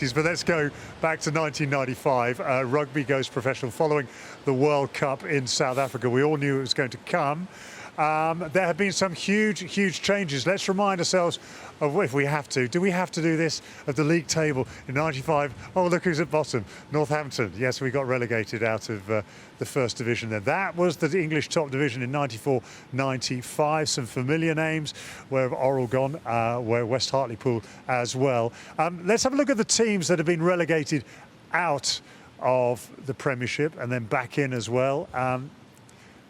But let's go back to 1995. Rugby goes professional following the World Cup in South Africa. We all knew it was going to come. There have been some huge changes. Let's remind ourselves of, if we have to, do we have to do this, of the league table in 95? Oh, look who's at bottom, Northampton. Yes, we got relegated out of the first division there. That was the English top division in 94-95. Some familiar names, where Orrell gone, where West Hartlepool as well. Let's have a look at the teams that have been relegated out of the Premiership and then back in as well.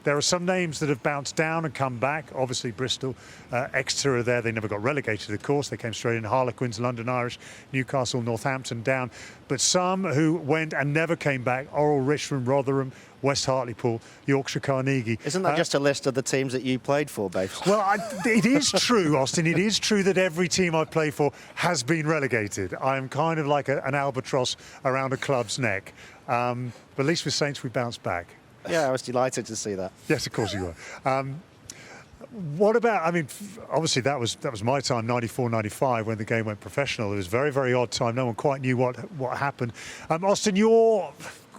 There are some names that have bounced down and come back. Obviously, Bristol, Exeter are there. They never got relegated, of course. They came straight in. Harlequins, London Irish, Newcastle, Northampton down. But some who went and never came back: Orrell, Richmond, Rotherham, West Hartlepool, Yorkshire Carnegie. Isn't that just a list of the teams that you played for, babe? Well, it is true, Austin. It is true that every team I play for has been relegated. I'm kind of like an albatross around a club's neck. But at least with Saints, we bounced back. Yeah, I was delighted to see that. Yes, of course you were. What about, I mean, obviously that was my time, 94-95, when the game went professional. It was a very odd time. No one quite knew what happened. Austin,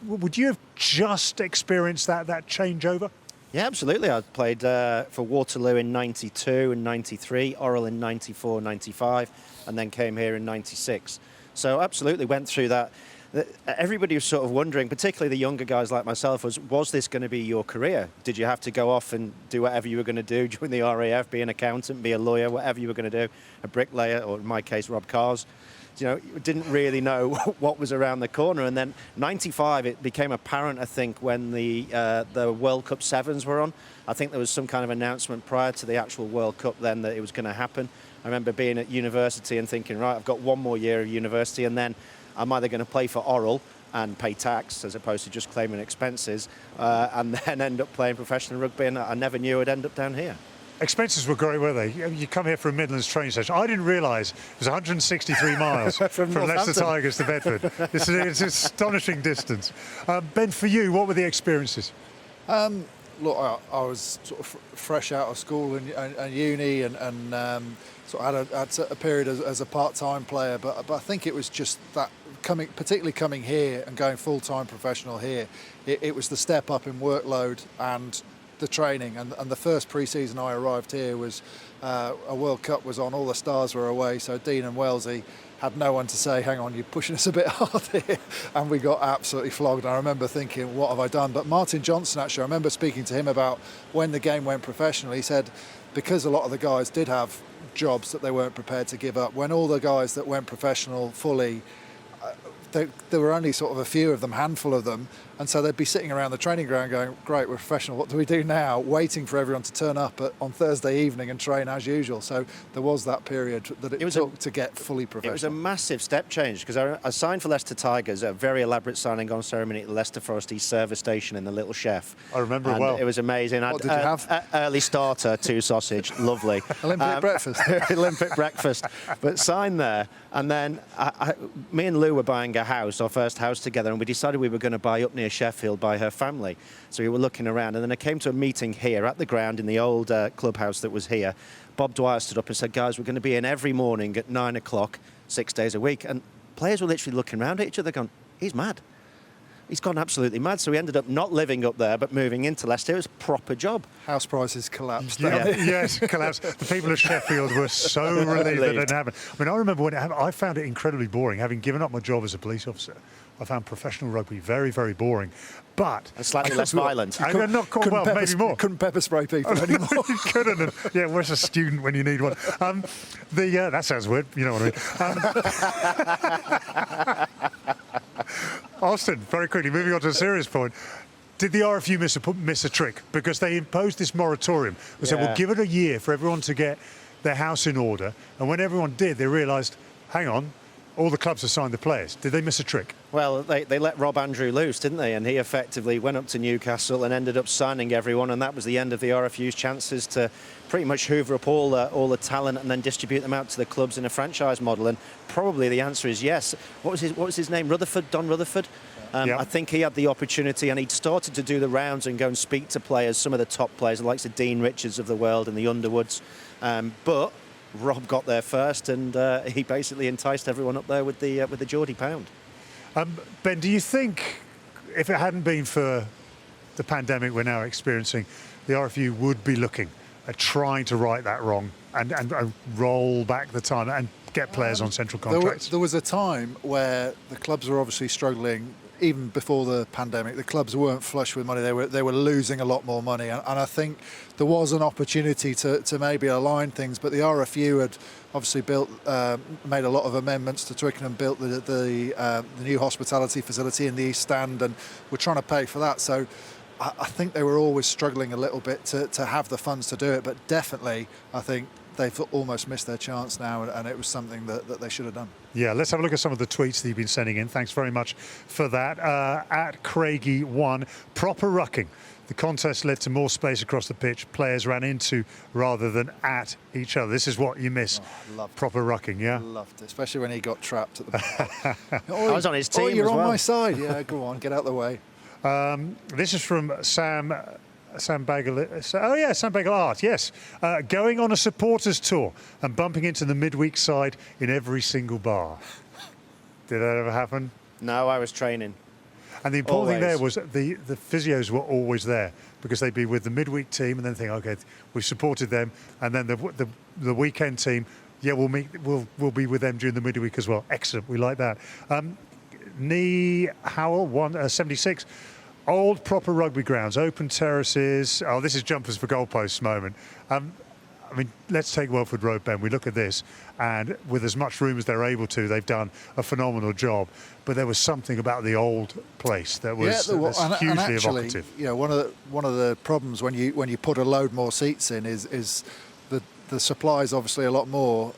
would you have just experienced that changeover? Yeah, absolutely. I played for Waterloo in 92 and 93, Orrell in 94, 95, and then came here in 96. So absolutely went through that. Everybody was sort of wondering, particularly the younger guys like myself, was this going to be your career? Did you have to go off and do whatever you were going to do, join the RAF, be an accountant, be a lawyer, whatever you were going to do, a bricklayer, or in my case, rob cars? You know, didn't really know what was around the corner. And then 95, it became apparent, I think, when the World Cup Sevens were on. I think there was some kind of announcement prior to the actual World Cup then that it was going to happen. I remember being at university and thinking, right, I've got one more year of university, and then I'm either going to play for Orrell and pay tax as opposed to just claiming expenses, and then end up playing professional rugby, and I never knew I'd end up down here. Expenses were great, were they? You come here from Midlands train station. I didn't realise it was 163 miles from Leicester Tigers to Bedford. It's an astonishing distance. Ben, for you, what were the experiences? Look, I was sort of fresh out of school and uni, and sort of had a period as a part-time player, but I think it was just that particularly coming here and going full-time professional here, it was the step up in workload and the training. And the first pre-season I arrived here was a World Cup was on, all the stars were away, so Dean and Wellesley had no one to say, hang on, you're pushing us a bit hard here, and we got absolutely flogged. I remember thinking, what have I done? But Martin Johnson, actually, I remember speaking to him about when the game went professional. He said, because a lot of the guys did have jobs that they weren't prepared to give up, when all the guys that went professional fully, there were only sort of a few of them, handful of them, and so they'd be sitting around the training ground going, great, we're professional, what do we do now? Waiting for everyone to turn up on Thursday evening and train as usual. So there was that period that it took to get fully professional. It was a massive step change, because I signed for Leicester Tigers, a very elaborate signing-on ceremony at the Leicester Forest East Service Station in the Little Chef. I remember it well. It was amazing. What did you have? Early starter, 2 sausage, lovely. Olympic breakfast. Olympic breakfast. But signed there, and then me and Lou were buying a house, our first house together, and we decided we were going to buy up near Sheffield by her family. So we were looking around, and then I came to a meeting here at the ground in the old clubhouse that was here. Bob Dwyer stood up and said, guys, we're going to be in every morning at 9 o'clock, 6 days a week. And players were literally looking around at each other going, he's mad. He's gone absolutely mad. So we ended up not living up there, but moving into Leicester. It was a proper job. House prices collapsed. Yeah. Yes, collapsed. The people of Sheffield were so relieved that it didn't happen. I mean, I remember when it happened, I found it incredibly boring. Having given up my job as a police officer, I found professional rugby very boring. But and slightly less violent. Maybe more. Couldn't pepper spray people anymore. You couldn't. Yeah, where's a student when you need one? That sounds weird. You know what I mean. Austin, very quickly, moving on to a serious point. Did the RFU miss a trick? Because they imposed this moratorium. They said, we'll give it a year for everyone to get their house in order. And when everyone did, they realised, hang on, all the clubs have signed the players. Did they miss a trick? Well, they let Rob Andrew loose, didn't they? And he effectively went up to Newcastle and ended up signing everyone, and that was the end of the RFU's chances to pretty much hoover up all the talent and then distribute them out to the clubs in a franchise model. And probably the answer is yes. What was his name? Don Rutherford? I think he had the opportunity, and he'd started to do the rounds and go and speak to players, some of the top players, the likes of Dean Richards of the world and the Underwoods. But Rob got there first, and he basically enticed everyone up there with the Geordie pound. Ben, do you think if it hadn't been for the pandemic we're now experiencing, the RFU would be looking at trying to right that wrong and roll back the time and get players on central contracts? There was a time where the clubs were obviously struggling. Even before the pandemic, the clubs weren't flush with money. They were losing a lot more money, and I think there was an opportunity to maybe align things. But the RFU had obviously made a lot of amendments to Twickenham, built the new hospitality facility in the East Stand, and we're trying to pay for that. So I think they were always struggling a little bit to have the funds to do it. But definitely, I think they've almost missed their chance now, and it was something that they should have done. Yeah, let's have a look at some of the tweets that you've been sending in. Thanks very much for that. At Craigie1, proper rucking. The contest led to more space across the pitch. Players ran into rather than at each other. This is what you miss. Proper rucking, yeah? Loved it, especially when he got trapped at the back. I was on his team you're as on well. my side. Yeah, go on, get out the way. This is from Sam Bagel. Oh yeah, Sam Bagel Art. Yes, going on a supporters tour and bumping into the midweek side in every single bar. Did that ever happen? No, I was training. And the important thing there was the physios were always there because they'd be with the midweek team and then think, okay, we've supported them, and then the weekend team, yeah, we'll be with them during the midweek as well. Excellent, we like that. Nee Howell 76. Old proper rugby grounds, open terraces. Oh, this is jumpers for goalposts moment. I mean, let's take Welford Road, Ben. We look at this, and with as much room as they're able to, they've done a phenomenal job. But there was something about the old place that was hugely evocative. You know, one of the problems when you put a load more seats in is the supply is obviously a lot more.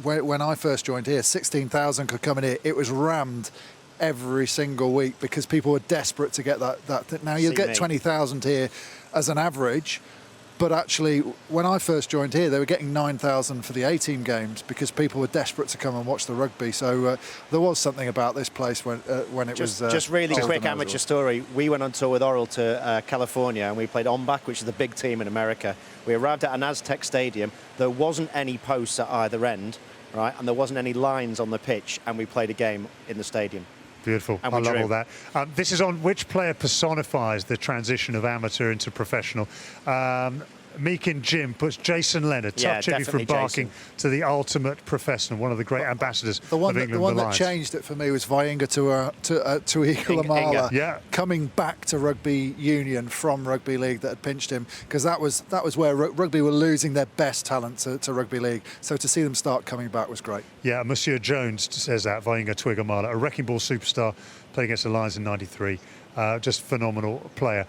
When I first joined here, 16,000 could come in here. It was rammed every single week because people were desperate to get that. Now you'll get 20,000 here as an average, but actually when I first joined here they were getting 9,000 for the A-team games because people were desperate to come and watch the rugby. So there was something about this place when it was just really quick amateur story. We went on tour with Oral to California, and we played ONBAC, which is the big team in America. We arrived at an Aztec stadium. There wasn't any posts at either end, right, and there wasn't any lines on the pitch, and we played a game in the stadium. Beautiful. I love all that. This is on which player personifies the transition of amateur into professional. Meekin Jim puts Jason Leonard, tough chippy from barking to the ultimate professional, one of the great ambassadors of England. The one that changed it for me was Vainga to Eagle Amala, coming back to rugby union from rugby league that had pinched him, because that was where rugby were losing their best talent to rugby league. So to see them start coming back was great. Yeah, Monsieur Jones says that, Vainga to Eagle Amala, a wrecking ball superstar, played against the Lions in '93, just phenomenal player.